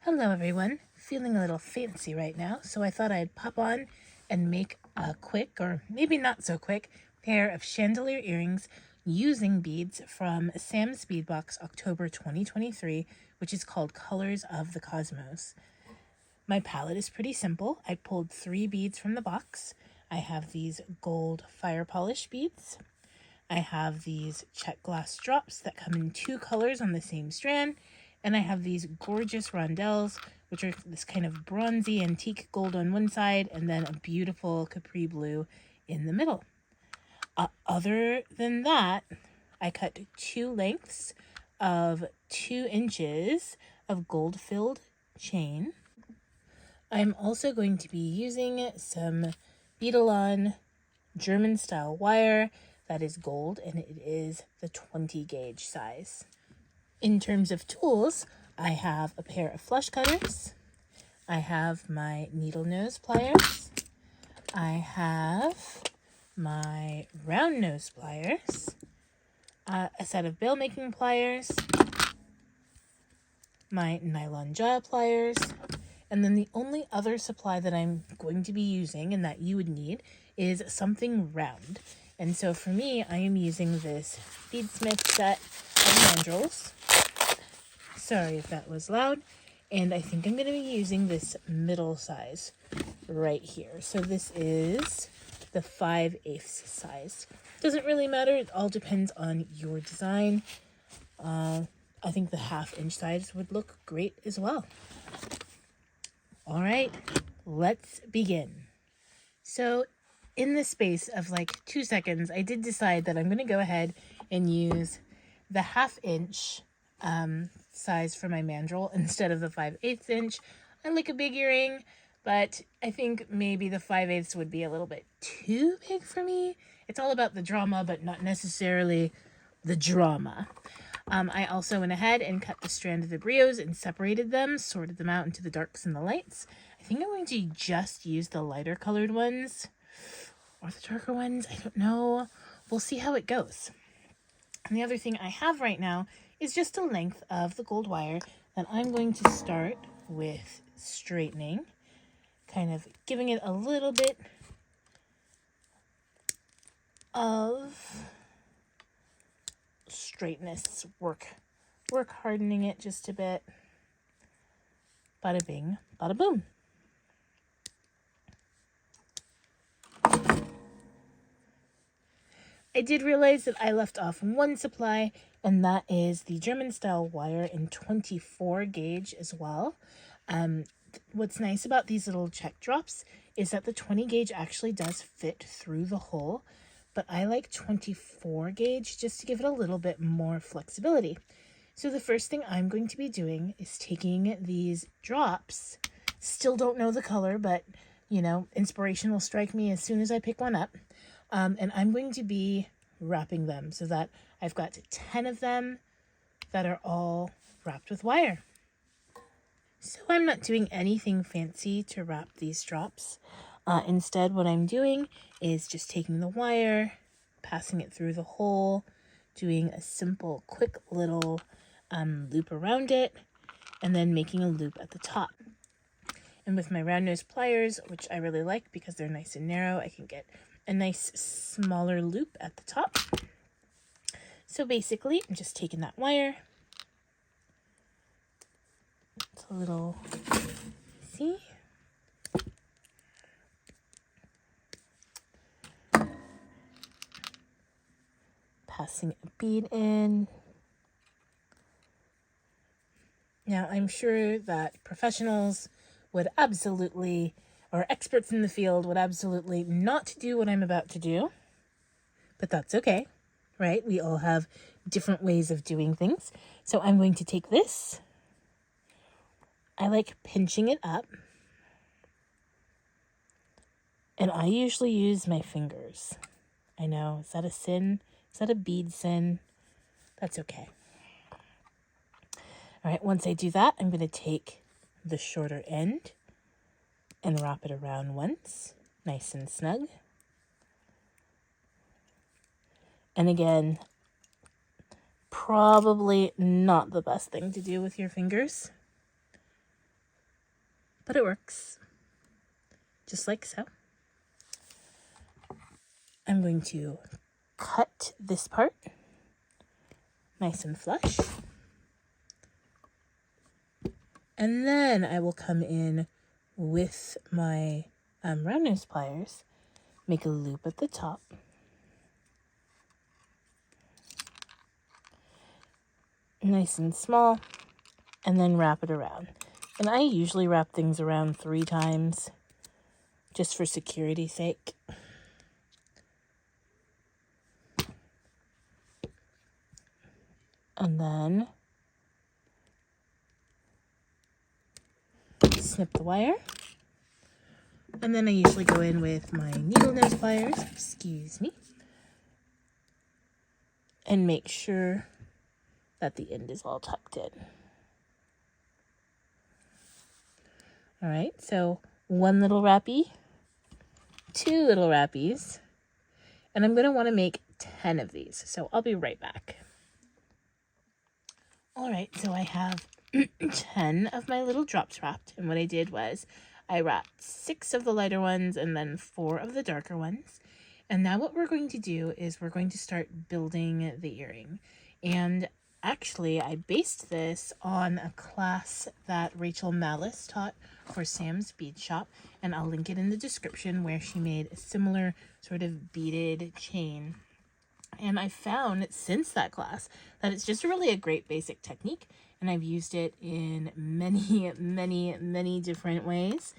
Hello everyone, feeling a little fancy right now, so I thought I'd pop on and make a quick, or maybe not so quick, pair of chandelier earrings using beads from Sam's Bead Box October 2023, which is called Colors of the Cosmos. My palette is pretty simple. I pulled 3 beads from the box. I have these gold fire polish beads. I have these check glass drops that come in 2 colors on the same strand. And I have these gorgeous rondelles, which are this kind of bronzy antique gold on one side and then a beautiful capri blue in the middle. Other than that, I cut 2 lengths of 2 inches of gold-filled chain. I'm also going to be using some Beading German style wire that is gold, and it is the 20 gauge size. In terms of tools, I have a pair of flush cutters. I have my needle nose pliers. I have my round nose pliers, a set of bail making pliers, my nylon jaw pliers, and then the only other supply that I'm going to be using and that you would need is something round. And so for me, I am using this Beadsmith set of mandrels. Sorry if that was loud. And I think I'm going to be using this middle size right here. So this is the 5/8 size. Doesn't really matter. It all depends on your design. I think the 1/2 inch size would look great as well. All right, let's begin. So in the space of like 2 seconds, I did decide that I'm going to go ahead and use the 1/2 inch size for my mandrel instead of the 5/8 inch. I like a big earring, but I think maybe the 5/8 would be a little bit too big for me. It's all about the drama, but not necessarily the drama. I also went ahead and cut the strand of the brios and separated them, sorted them out into the darks and the lights. I think I'm going to just use the lighter colored ones or the darker ones. I don't know. We'll see how it goes. And the other thing I have right now is just a length of the gold wire that I'm going to start with straightening, kind of giving it a little bit of straightness, work hardening it just a bit. Bada bing, bada boom. I did realize that I left off one supply, and that is the German style wire in 24 gauge as well. What's nice about these little check drops is that the 20 gauge actually does fit through the hole, but I like 24 gauge just to give it a little bit more flexibility. So the first thing I'm going to be doing is taking these drops. Still don't know the color, but you know, inspiration will strike me as soon as I pick one up. And I'm going to be wrapping them so that I've got 10 of them that are all wrapped with wire. So I'm not doing anything fancy to wrap these drops. Instead, what I'm doing is just taking the wire, passing it through the hole, doing a simple, quick little loop around it, and then making a loop at the top. And with my round nose pliers, which I really like because they're nice and narrow, I can get a nice smaller loop at the top. So basically, I'm just taking that wire. It's a little, see? Passing a bead in. Now, I'm sure that professionals would absolutely, or experts in the field would absolutely not do what I'm about to do, but that's okay, right? We all have different ways of doing things. So I'm going to take this. I like pinching it up, and I usually use my fingers. I know, is that a sin? Is that a bead sin? That's okay. All right, once I do that, I'm going to take the shorter end and wrap it around once, nice and snug. And again, probably not the best thing to do with your fingers. but it works. Just like so. I'm going to cut this part nice and flush. And then I will come in with my round nose pliers, make a loop at the top. Nice and small, and then wrap it around. And I usually wrap things around 3 times, just for security's sake. And then snip the wire. And then I usually go in with my needle nose pliers, excuse me, and make sure that the end is all tucked in. All right, so 1 little wrappy, 2 little wrappies, and I'm going to want to make 10 of these, so I'll be right back. All right, so I have 10 of my little drops wrapped, and what I did was I wrapped 6 of the lighter ones and then 4 of the darker ones. And now what we're going to do is we're going to start building the earring. And actually, I based this on a class that Rachel Malice taught for Sam's Bead Shop, and I'll link it in the description, where she made a similar sort of beaded chain. And I found since that class that it's just really a great basic technique, and I've used it in many, many, many different ways.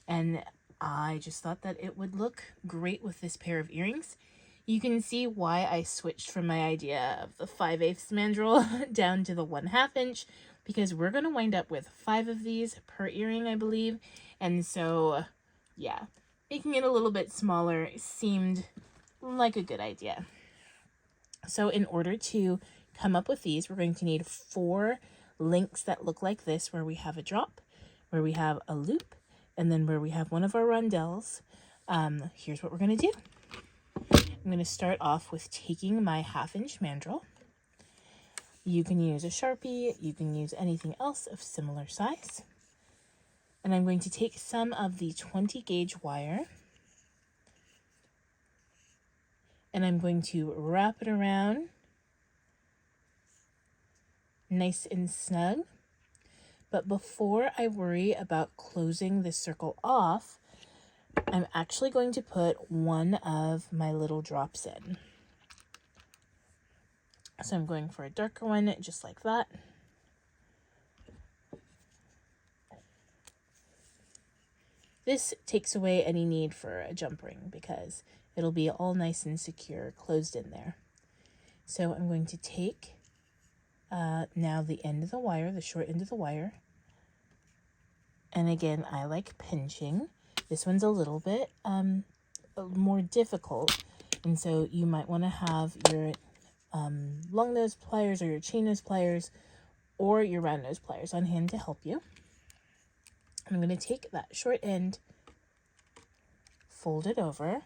And I just thought that it would look great with this pair of earrings. You can see why I switched from my idea of the 5/8 mandrel down to the 1/2 inch, because we're going to wind up with 5 of these per earring, I believe. And so, yeah, making it a little bit smaller seemed like a good idea. So in order to come up with these, we're going to need 4 links that look like this, where we have a drop, where we have a loop, and then where we have one of our rondelles. Here's what we're going to do. I'm going to start off with taking my 1/2 inch mandrel. You can use a Sharpie, you can use anything else of similar size. And I'm going to take some of the 20 gauge wire, and I'm going to wrap it around nice and snug. But before I worry about closing this circle off, I'm actually going to put one of my little drops in. So I'm going for a darker one, just like that. This takes away any need for a jump ring, because it'll be all nice and secure closed in there. So I'm going to take now the end of the wire, the short end of the wire. And again, I like pinching. This one's a little bit more difficult, and so you might want to have your long nose pliers or your chain nose pliers or your round nose pliers on hand to help you. I'm going to take that short end, fold it over,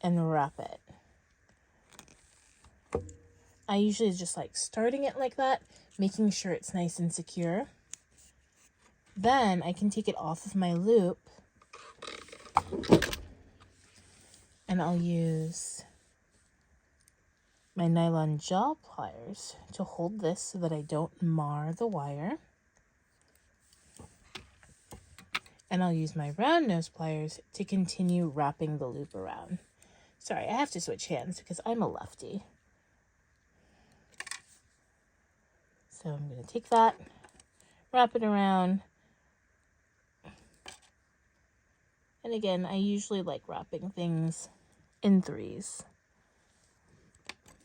and wrap it. I usually just like starting it like that, making sure it's nice and secure. Then I can take it off of my loop, and I'll use my nylon jaw pliers to hold this so that I don't mar the wire. And I'll use my round nose pliers to continue wrapping the loop around. Sorry, I have to switch hands because I'm a lefty. So I'm going to take that, wrap it around. And again, I usually like wrapping things in 3s.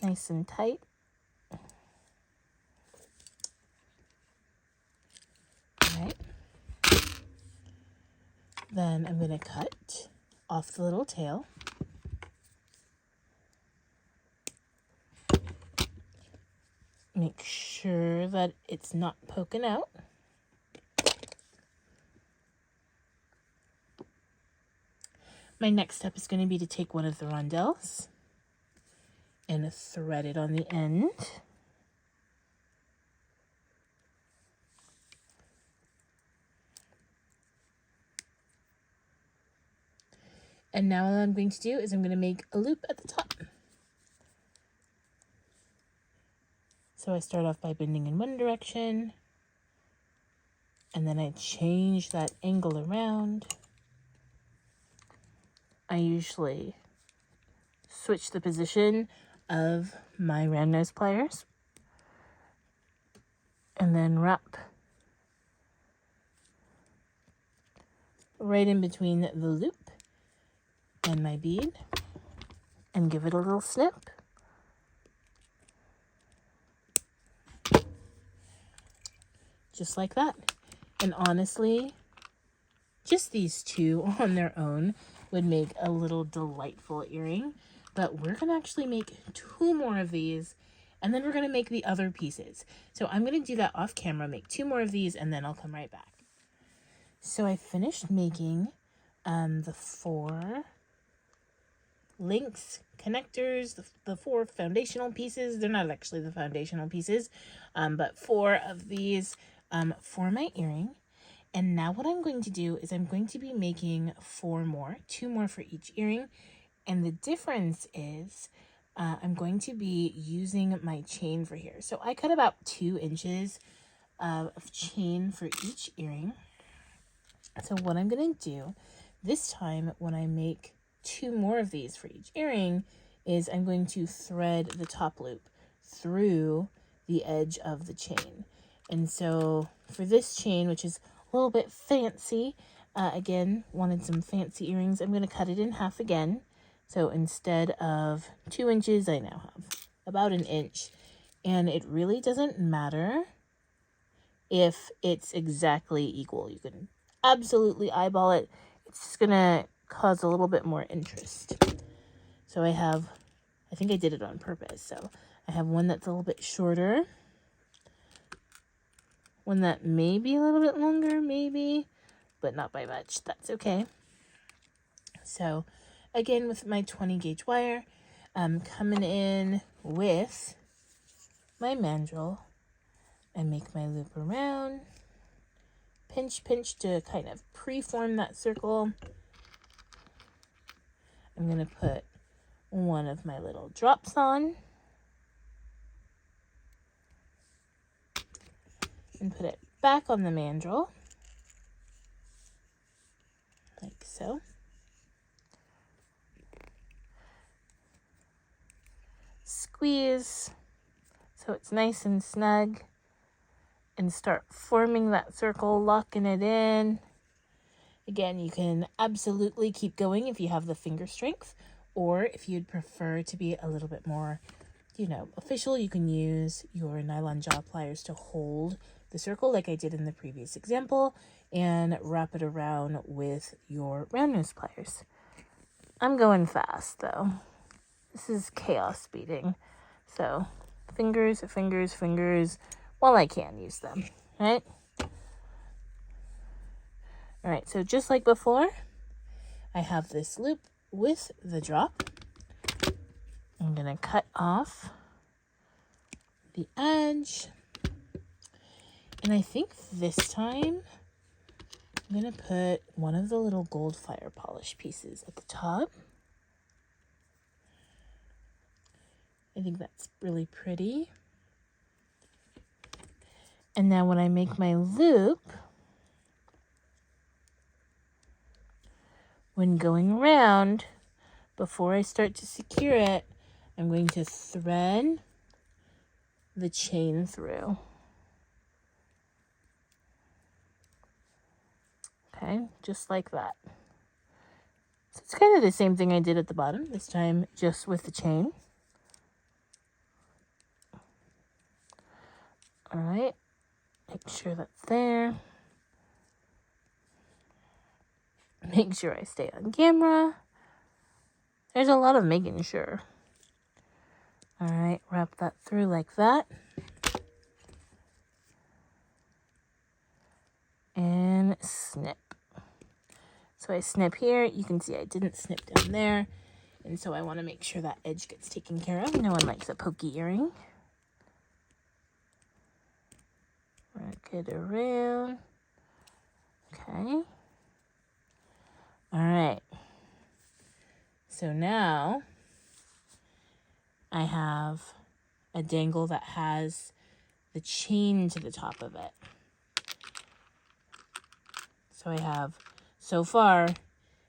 Nice and tight. All right. Then I'm going to cut off the little tail. Make sure that it's not poking out. My next step is going to be to take one of the rondelles and thread it on the end. And now what I'm going to do is I'm going to make a loop at the top. So I start off by bending in one direction, and then I change that angle around. I usually switch the position of my round nose pliers and then wrap right in between the loop and my bead and give it a little snip. Just like that. And honestly, just these two on their own would make a little delightful earring. But we're going to actually make 2 more of these, and then we're going to make the other pieces. So I'm going to do that off camera, make 2 more of these, and then I'll come right back. So I finished making the 4 links, connectors, the 4 foundational pieces. They're not actually the foundational pieces, but 4 of these for my earring. And now what I'm going to do is I'm going to be making 4 more, 2 more for each earring. And the difference is I'm going to be using my chain for here. So I cut about 2 inches of chain for each earring. So what I'm going to do this time when I make 2 more of these for each earring is I'm going to thread the top loop through the edge of the chain. And so for this chain, which is a little bit fancy, again, wanted some fancy earrings, I'm going to cut it in half again. So instead of 2 inches, I now have about 1 inch. And it really doesn't matter if it's exactly equal. You can absolutely eyeball it. It's just going to cause a little bit more interest. So I think I did it on purpose. So I have one that's a little bit shorter. One that may be a little bit longer, maybe, but not by much. That's okay. So again, with my 20 gauge wire, I'm coming in with my mandrel and make my loop around. Pinch, pinch to kind of pre-form that circle. I'm going to put one of my little drops on and put it back on the mandrel, like so. Squeeze so it's nice and snug, and start forming that circle, locking it in. Again, you can absolutely keep going if you have the finger strength, or if you'd prefer to be a little bit more, official, you can use your nylon jaw pliers to hold the circle like I did in the previous example and wrap it around with your round nose pliers. I'm going fast though. This is chaos beading. So fingers, fingers, fingers, while I can use them, right? All right, so just like before, I have this loop with the drop. I'm gonna cut off the edge. And I think this time I'm gonna put one of the little gold fire polish pieces at the top. I think that's really pretty. And now when I make my loop, when going around, before I start to secure it, I'm going to thread the chain through. Okay, just like that. So it's kind of the same thing I did at the bottom, this time just with the chain. All right, make sure that's there. Make sure I stay on camera. There's a lot of making sure. All right, wrap that through like that. And snip. So I snip here. You can see I didn't snip down there. And so I want to make sure that edge gets taken care of. No one likes a pokey earring. Work it around. Okay. All right. So now I have a dangle that has the chain to the top of it. So I have, so far,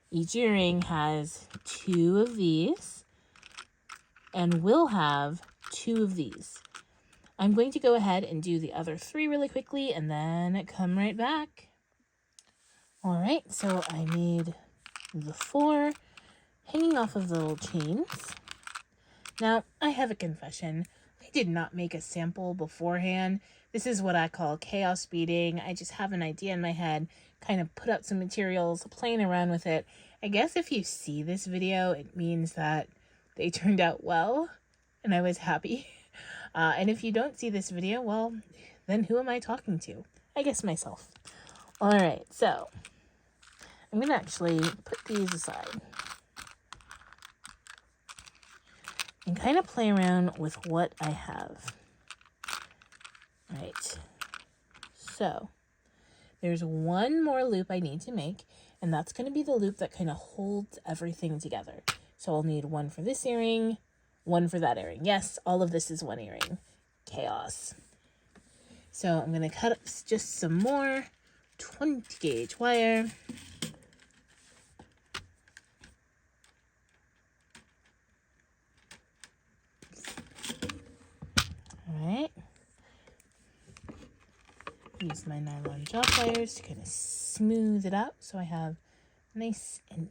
each earring has 2 of these and will have 2 of these. I'm going to go ahead and do the other 3 really quickly and then come right back. All right, so I made the 4 hanging off of the little chains. Now, I have a confession. I did not make a sample beforehand. This is what I call chaos beading. I just have an idea in my head, kind of put out some materials, playing around with it. I guess if you see this video, it means that they turned out well and I was happy. And if you don't see this video, well, then who am I talking to? I guess myself. All right, so I'm going to actually put these aside and kind of play around with what I have. All right, so there's one more loop I need to make, and that's going to be the loop that kind of holds everything together. So I'll need one for this earring, one for that earring. Yes, all of this is one earring. Chaos. So I'm going to cut up just some more 20 gauge wire. All right. Use my nylon jaw pliers to kind of smooth it out so I have nice and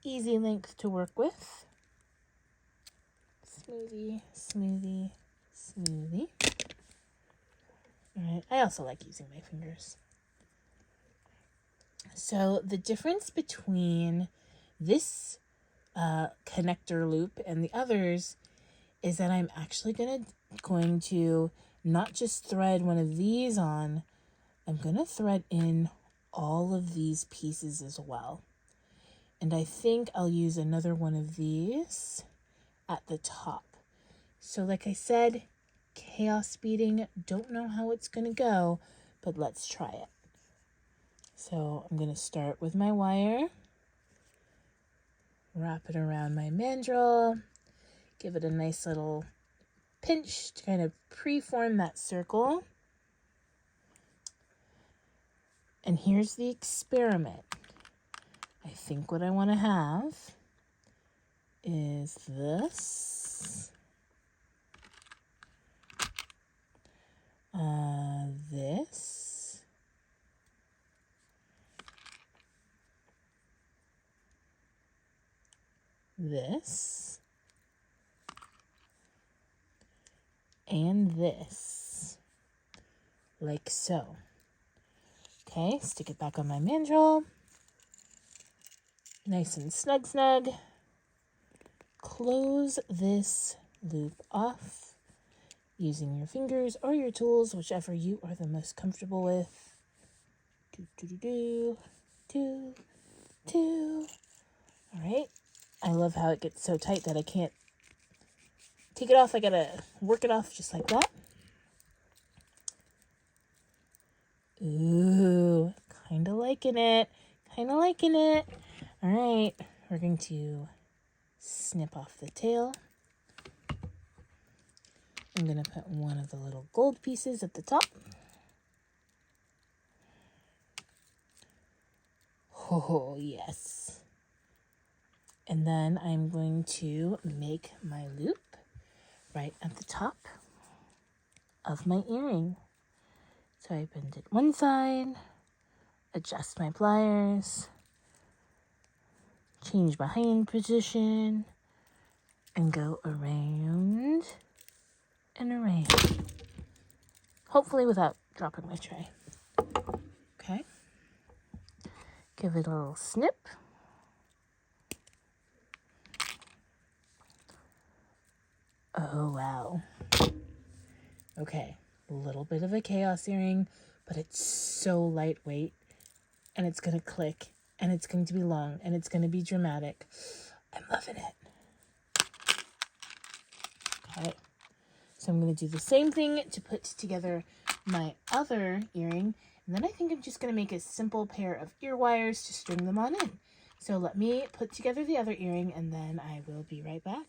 easy length to work with. Smoothie, smoothie, smoothie. All right, I also like using my fingers. So the difference between this connector loop and the others is that I'm actually going to not just thread one of these on, I'm going to thread in all of these pieces as well. And I think I'll use another one of these at the top. So like I said, chaos beading, don't know how it's going to go, but let's try it. So I'm going to start with my wire, wrap it around my mandrel, give it a nice little pinch to kind of preform that circle. And here's the experiment. I think what I want to have is this, this, this, and this, like so. Okay, stick it back on my mandrel. Nice and snug. Close this loop off using your fingers or your tools, whichever you are the most comfortable with. All right. I love how it gets so tight that I can't take it off. I gotta work it off just like that. Ooh, kind of liking it. All right, we're going to snip off the tail. I'm going to put one of the little gold pieces at the top. Oh, yes. And then I'm going to make my loop right at the top of my earring. So I bend it one side, adjust my pliers, change my hand position, and go around and around. Hopefully without dropping my tray. Okay. Give it a little snip. Oh, wow. Okay. A little bit of a chaos earring, but it's so lightweight, and it's going to click, and it's going to be long, and it's going to be dramatic. I'm loving it. Okay. So I'm going to do the same thing to put together my other earring, and then I think I'm just going to make a simple pair of ear wires to string them on in. So let me put together the other earring and then I will be right back.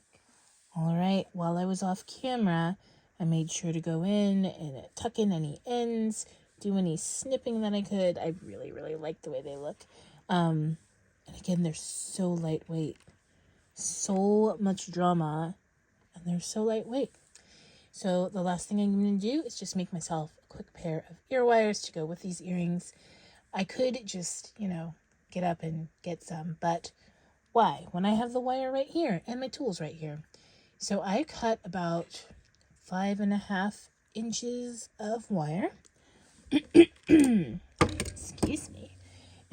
All right, while I was off camera, I made sure to go in and tuck in any ends, do any snipping that I could. I really, really like the way they look. And again, they're so lightweight. So much drama, and they're so lightweight. So the last thing I'm going to do is just make myself a quick pair of ear wires to go with these earrings. I could just, get up and get some, but why? When I have the wire right here and my tools right here. So I cut about 5.5 inches of wire. Excuse me.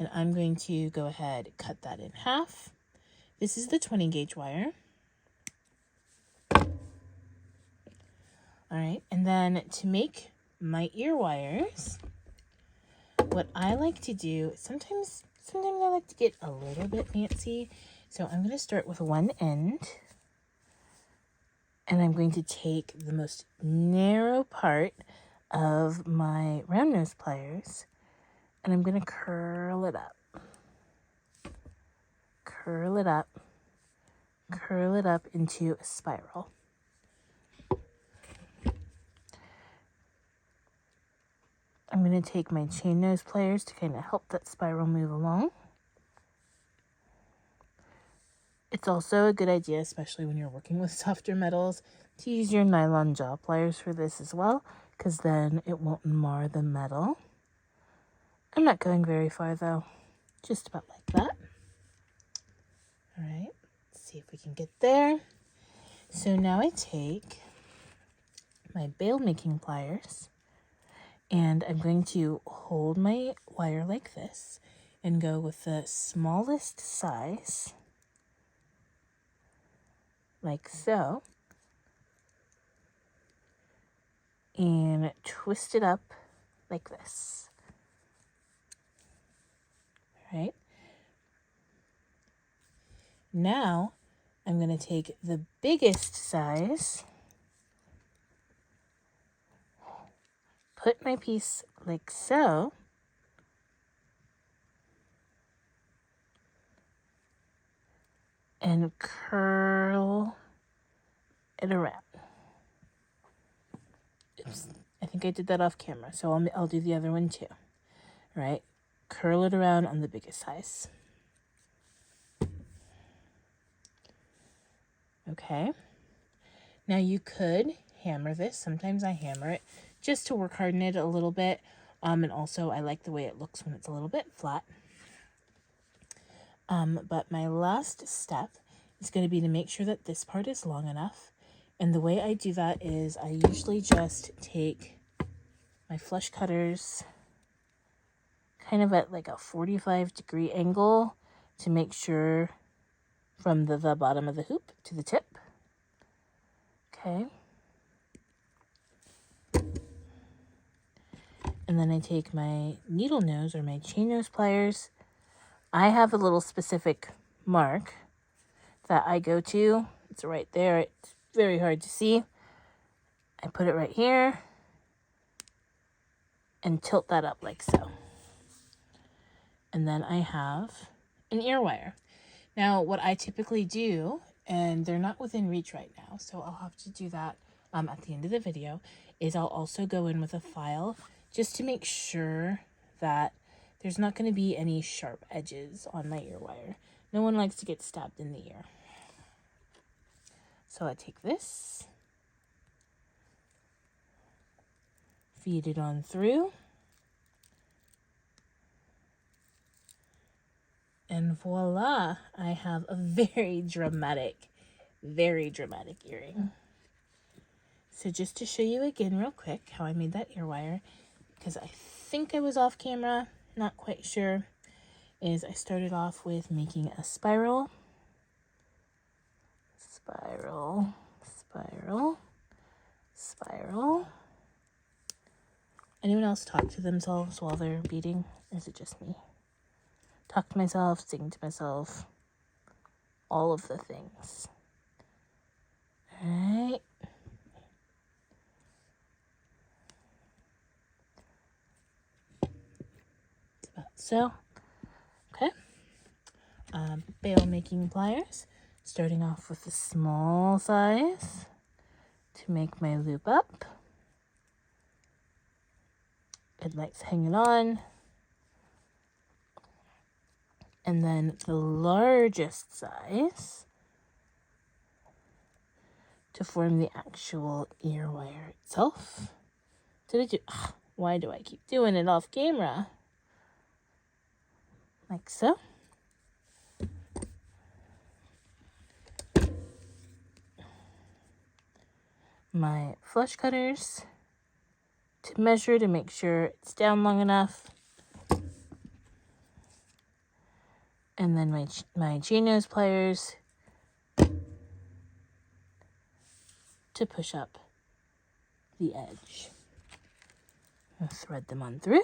And I'm going to go ahead and cut that in half. This is the 20 gauge wire. All right, and then to make my ear wires, what I like to do, sometimes I like to get a little bit fancy. So I'm going to start with one end, and I'm going to take the most narrow part of my round nose pliers, and I'm going to curl it up. Curl it up. Curl it up into a spiral. I'm going to take my chain nose pliers to kind of help that spiral move along. It's also a good idea, especially when you're working with softer metals, to use your nylon jaw pliers for this as well, because then it won't mar the metal. I'm not going very far though, just about like that. All right, let's see if we can get there. So now I take my bail making pliers, and I'm going to hold my wire like this and go with the smallest size, like so, and twist it up like this. All right. Now I'm going to take the biggest size, put my piece like so, and curl it around. Oops, I think I did that off camera, so I'll do the other one too. All right, curl it around on the biggest size. Okay, now you could hammer this. Sometimes I hammer it just to work harden it a little bit, and also I like the way it looks when it's a little bit flat. But my last step is going to be to make sure that this part is long enough. And the way I do that is I usually just take my flush cutters kind of at like a 45-degree angle to make sure from the bottom of the hoop to the tip. Okay. And then I take my needle nose or my chain nose pliers. I have a little specific mark that I go to. It's right there. It's very hard to see. I put it right here and tilt that up like so. And then I have an ear wire. Now, what I typically do, and they're not within reach right now, so I'll have to do that at the end of the video, is I'll also go in with a file just to make sure that there's not going to be any sharp edges on my ear wire. No one likes to get stabbed in the ear. So I take this, feed it on through, and voila, I have a very dramatic earring. So just to show you again real quick how I made that ear wire, because I think I was off camera, not quite sure, is I started off with making a spiral, spiral, spiral, spiral. Anyone else talk to themselves while they're beading? Or is it just me? Talk to myself, sing to myself, all of the things. All right. About so. Okay. bail making pliers, starting off with the small size to make my loop up. It likes hanging on. And then the largest size to form the actual ear wire itself. Why do I keep doing it off camera? Like so. My flush cutters to measure to make sure it's down long enough. And then my chain nose pliers to push up the edge. I'll thread them on through.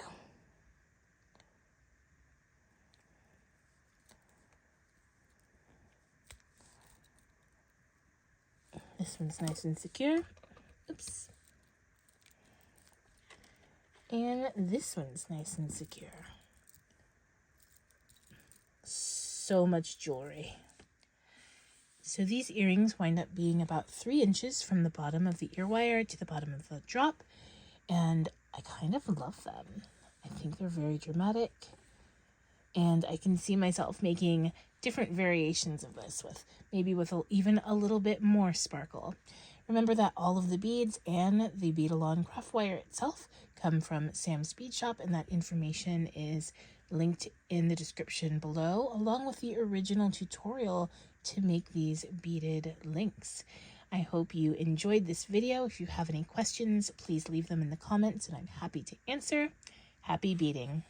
This one's nice and secure. Oops. And this one's nice and secure. So much jewelry. So these earrings wind up being about 3 inches from the bottom of the ear wire to the bottom of the drop, and I kind of love them. I think they're very dramatic, and I can see myself making different variations of this with even a little bit more sparkle. Remember that all of the beads and the bead-along craft wire itself come from Sam's Bead Shop, and that information is linked in the description below, along with the original tutorial to make these beaded links. I hope you enjoyed this video. If you have any questions, please leave them in the comments and I'm happy to answer. Happy beading!